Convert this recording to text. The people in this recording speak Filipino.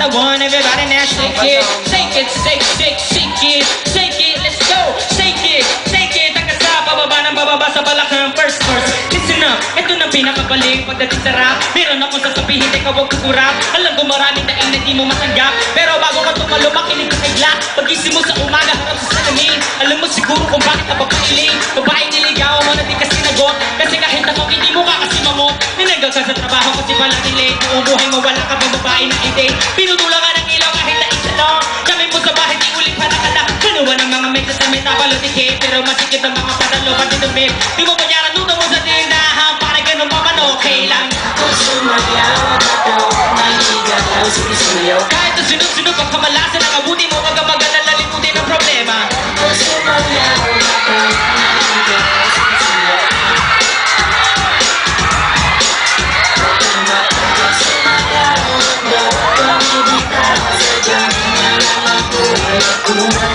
I want everybody now shake it, shake it, shake, shake, shake it, shake it, let's go, shake it, hanggang sa bababa ng bababa sa balakang first verse. Listen up, ito na pinakagaling pagdating sa rap. Meron akong sasabihin, teka huwag kukurap. Alam ko maraming daing na di mo matanggap, pero bago ka tumalo, makinig ka kay Glock. Pagising mo sa umaga, harap sa salamin. Alam mo siguro kung bakit ka papailing. Babaeng niligaw mo na di ka sinagot, kasi kahit ako hindi mo ka kasi mamot. Ninagal ka sa trabaho kasi palaging late. Buong buhay mo wala ka bang babae na ide. Pinutulang ka ng ilaw kahit na isa lang. Kami mo sa bahay di ulit panakala. Kanuwa ng mga metas sa metabalotikip, pero masikip ang mga patalo pati dumip. Di mo panyaran nung mo sa tindahan, pare ganun pa man okay lang. Kahit na sunod-sunod pag kamalasan ang abuti mo, wag ka mag-alala, limutin ang problema. Kung